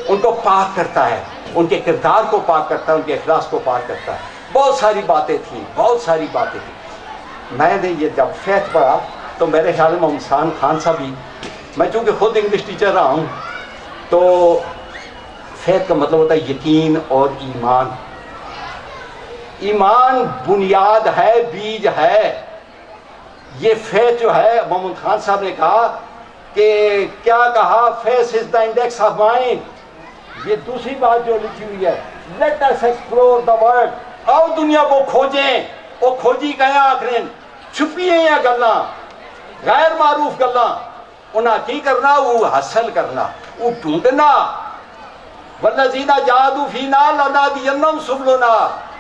ان کو پاک کرتا ہے، ان کے کردار کو پاک کرتا ہے، ان کے اخلاص کو پاک کرتا ہے. بہت ساری باتیں تھیں، بہت ساری باتیں تھیں. میں نے یہ جب فیض پڑھا تو میرے خیال میں محمد خان صاحب بھی، میں چونکہ خود انگلش ٹیچر رہا ہوں، تو فیض کا مطلب ہوتا ہے یقین اور ایمان. ایمان بنیاد ہے، بیج ہے. یہ فیض جو ہے محمد خان صاحب نے کہا کہ کیا کہا؟ فیض از دا انڈیکس آف مائنڈ. یہ دوسری بات جو لکھی ہوئی ہے، late us explore the world. آؤ دنیا کو کھوجیں. وہ کھوجی کہیں آخرین چھپی ہیں یا گلاں غیر معروف گلاں، انہاں کی کرنا؟ وہ حاصل کرنا، وہ ڈھونڈنا. والذین جاہدوا فینا لنہدینہم سبلنا.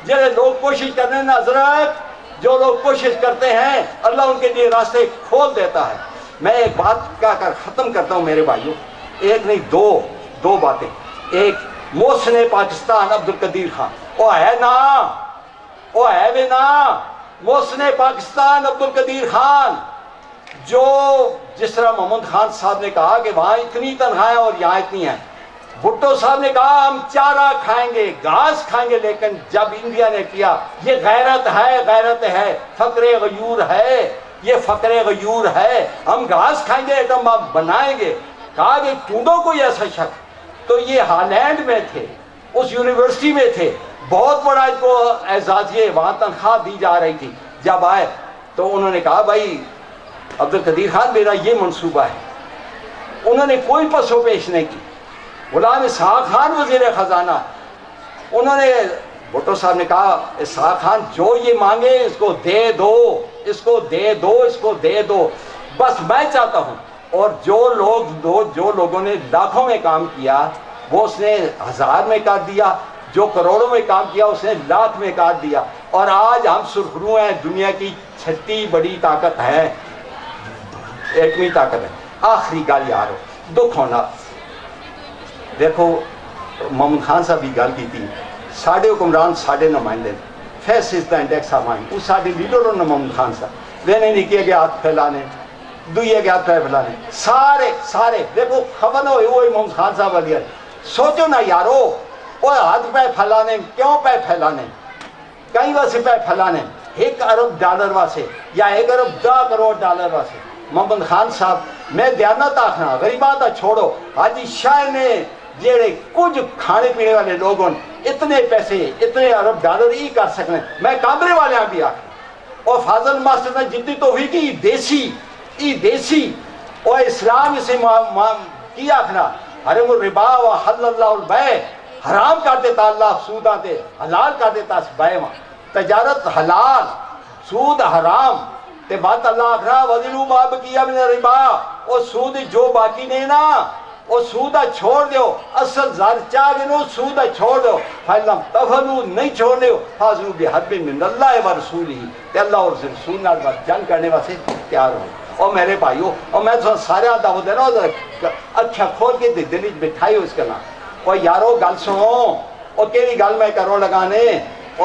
جڑے لوگ کوشش کرنے نا حضرت، جو لوگ کوشش کرتے ہیں اللہ ان کے لیے راستے کھول دیتا ہے. میں ایک بات کہہ کر ختم کرتا ہوں میرے بھائیوں، ایک نہیں دو باتیں. ایک محسن پاکستان عبدالقدیر خان، وہ ہے نا، وہ ہے بھی نا محسن پاکستان عبدالقدیر خان، جو جس طرح محمد خان صاحب نے کہا کہ وہاں اتنی تنخواہیں اور یہاں اتنی ہیں. بھٹو صاحب نے کہا ہم چارہ کھائیں گے، گھاس کھائیں گے، لیکن جب انڈیا نے کیا یہ غیرت ہے، غیرت ہے، فقر غیور ہے، یہ فقر غیور ہے. ہم گھاس کھائیں گے، ایٹم ہم بنائیں گے. کہا کہ ڈھونڈو کوئی ایسا شخص. تو یہ ہالینڈ میں تھے، اس یونیورسٹی میں تھے، بہت بڑا ان کو اعزازیہ وہاں تنخواہ دی جا رہی تھی. جب آئے تو انہوں نے کہا بھائی عبدالقدیر خان میرا یہ منصوبہ ہے. انہوں نے کوئی پس و پیش نہیں کی. غلام اسحاق خان وزیر خزانہ، انہوں نے بھٹو صاحب نے کہا اسحاق خان جو یہ مانگے اس کو دے دو، اس کو دے دو، اس کو دے دو، بس میں چاہتا ہوں. اور جو لوگوں نے لاکھوں میں کام کیا وہ اس نے 1000 میں کر دیا، جو کروڑوں میں کام کیا اس نے لاکھ میں کر دیا. اور آج ہم سرخرو ہیں، دنیا کی 6 بڑی طاقت ہے، ایٹمی طاقت ہے. آخری گل یار دکھ ہونا، دیکھو محمد خان صاحب بھی گل کی تھی، ساڑھے حکمران ساڑھے نمائندے، face is the index of mind. وہ ساڑھے لیڈر ہونا محمد خان صاحب وینے نہیں کیے گیا ہاتھ پھیلانے، دوئیے گیا ہاتھ پھیلانے، سارے دیکھو خبر ہوئی وہی محمد خان صاحب علی. سوچو نا یارو، وہ ہاتھ پہ پھیلانے، کیوں پہ پھیلانے؟ کئی واسے پہ پھیلانے، $1 ارب واسے یا $1 ارب 10 کروڑ واسے. محمد خان صاحب میں دیانت آخنا غریباں تا چھوڑو، حاجی شاہ نے جیڑے کچھ کھانے پینے والے لوگوں اتنے پیسے اتنے $1 ارب ہی کر سکنے. میں کامرے والے بھی آخر، اور فاضل ماسٹر نے جتنی توفیق کی دیسی اور اسلام اسے کی آخنا حرم الربا و حل اللہ البیع، حرام کر دیتا اللہ سودہ دے، حلال کر دیتا بیع. تجارت حلال، سود حرام. تے بات اللہ آخرا وَذِلُوا مَا بَقِيَ مِنَ الرِّبَا، وہ سود جو باقی نہیں نا وہ سودہ چھوڑ دیو اصل زار چاہ گنو سودہ چھوڑ دیو فَإِلَّمْ تَفْعَلُوا نہیں چھوڑ دیو فَاعْتَزِلُوا بِحَرْبٍ مِّنَ اللَّهِ وَرَسُولِهِ کہ اللہ اور رسول نال بات جنگ کرنے واسطے تیار ہو. اور میرے بھائیو اور میں تو سارے دعوت دینا اکھیاں کھول کے دل وچ بٹھائی اس کنا اور یارو گل سنو اور کیڑی گل میں کروں لگانے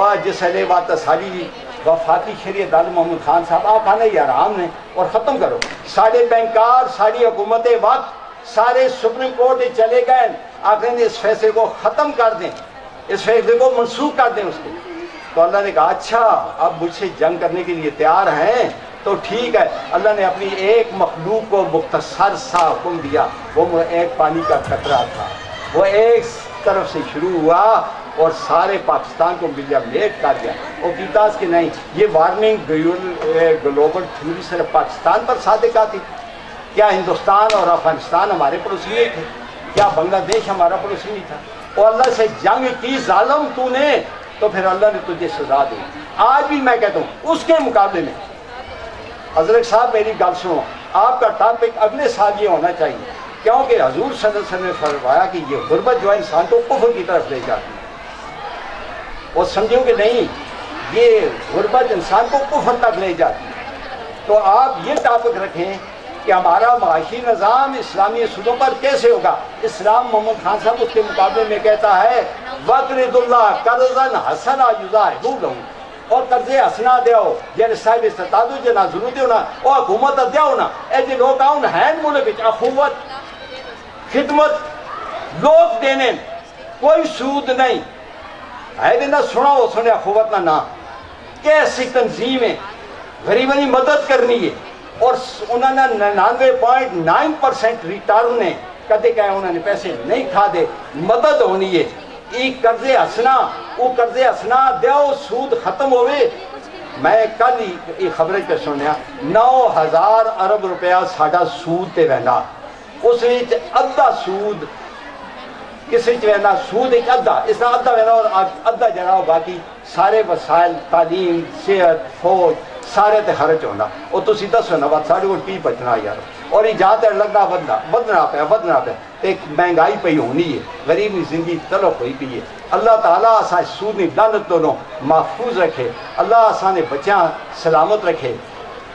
اور جس ویلے بات ساری وفاقی شریعت عالم محمد خان صاحب آپ آنے یہ آرام نے اور ختم کرو سارے بینکار ساری حکومت وقت سارے سپریم کورٹ چلے گئے آخر نے اس فیصلے کو ختم کر دیں اس فیصلے کو منسوخ کر دیں اس کے. تو اللہ نے کہا اچھا اب مجھ سے جنگ کرنے کے لیے تیار ہیں تو ٹھیک ہے. اللہ نے اپنی ایک مخلوق کو مختصر سا حکم دیا وہ ایک پانی کا قطرہ تھا وہ ایک طرف سے شروع ہوا اور سارے پاکستان کو ملیا میٹ کر دیا. وہ کیتاس کہ نہیں یہ وارمنگ گلوبل تھیوری صرف پاکستان پر صادق آتی کیا ہندوستان اور افغانستان ہمارے پڑوسی نہیں تھے کیا بنگلہ دیش ہمارا پڑوسی نہیں تھا اور اللہ سے جنگ کی ظالم تو نے تو پھر اللہ نے تجھے سزا دی. آج بھی میں کہتا ہوں اس کے مقابلے میں حضرت صاحب میری گل سنو آپ کا ٹاپک اگلے سال یہ ہونا چاہیے کیونکہ حضور صلی اللہ علیہ وسلم نے فرمایا کہ یہ غربت جو ہے انسان کو کفر کی طرف لے جاتی ہے اور سمجھو کہ نہیں یہ غربت انسان کو کفر تک لے جاتی ہے. تو آپ یہ ٹاپک رکھیں کہ ہمارا معاشی نظام اسلامی اصولوں پر کیسے ہوگا. اسلام محمد خان صاحب اس کے مقابلے میں کہتا ہے وَقْرِضُ اللَّهَ قَرْضًا حَسَنًا يُضَاعِفُهُ لَهُ اور قرض حسنا دیو جن صاحب استطاعت جنا ضرورت ہونا اور حکومت دیو نا اے جی لوگ آؤں ہیں ملک وچ اخوت خدمت لوگ دینے کوئی سود نہیں ہے نہ سنا ہو سنے اخوت نہ کیسی تنظیم ہے غریبوں کی مدد کرنی ہے اور انہوں نے 99.9% ریٹرن نے کدے کہا انہوں نے پیسے نہیں کھا دے مدد ہونی ہے ایک قرض حسنا وہ قرض حسنا دیو سود ختم ہوئے. میں کل ہی ایک خبر پہ سنیا 9,000 ارب روپیہ ساڑا سود تے وینا اس وچ ادھا سود کسی وینا سود ایک ادھا اس طرح ادھا وینا اور ادھا جنا باقی سارے وسائل تعلیم صحت فوج سارے تے خرچ ہونا اور تسی دسو نا بات ساڑے کو کی بچنا یار اور ایجاد لگنا بدنا پہ ایک مہنگائی پہ ہونی ہے غریب کی زندگی طلب ہوئی پی ہے. اللہ تعالیٰ آسان سود لعنت دونوں محفوظ رکھے اللہ آسان بچیاں سلامت رکھے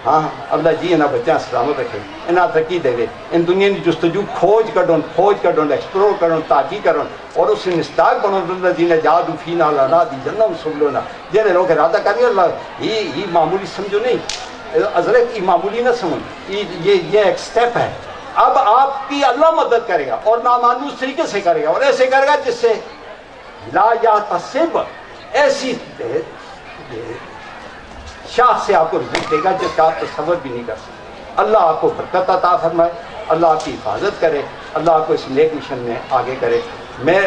ہاں اللہ جی انہاں بچیاں سلامت رکھے انہاں ترقی دے ان دنیا کی جستجو کھوج کڈن ایکسپلور کرن تاقی کرن اور اس سے مستاق بنن اللہ جی نے جادو فینا لانا دی جنم سبلونا جنہیں لوگ ارادہ کرنی اللہ یہ معمولی سمجھو نہیں حضرت یہ معمولی نہ سمجھ یہ ایک سٹیپ ہے. اب آپ کی اللہ مدد کرے گا اور نامانوس طریقے سے کرے گا اور ایسے کرے گا جس سے لا یحتسب ایسی شاہ سے آپ کو رزق دے گا جس کا آپ تصور بھی نہیں کر سکتے. اللہ آپ کو برکت عطا فرمائے اللہ آپ کی حفاظت کرے اللہ آپ کو اس نیک مشن میں آگے کرے. میں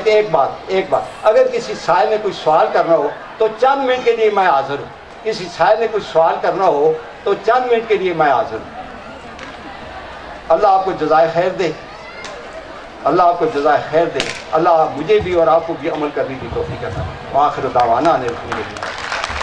ایک بات اگر کسی سائل میں کوئی سوال کرنا ہو تو چند منٹ کے لیے میں حاضر ہوں. کسی سائل میں کوئی سوال کرنا ہو تو چند منٹ کے لیے میں حاضر ہوں. اللہ آپ کو جزائے خیر دے اللہ آپ کو جزائے خیر دے اللہ مجھے بھی اور آپ کو بھی عمل کرنے کی توفیق عطا فرمائے. وآخر دعوانا ان الحمد للہ.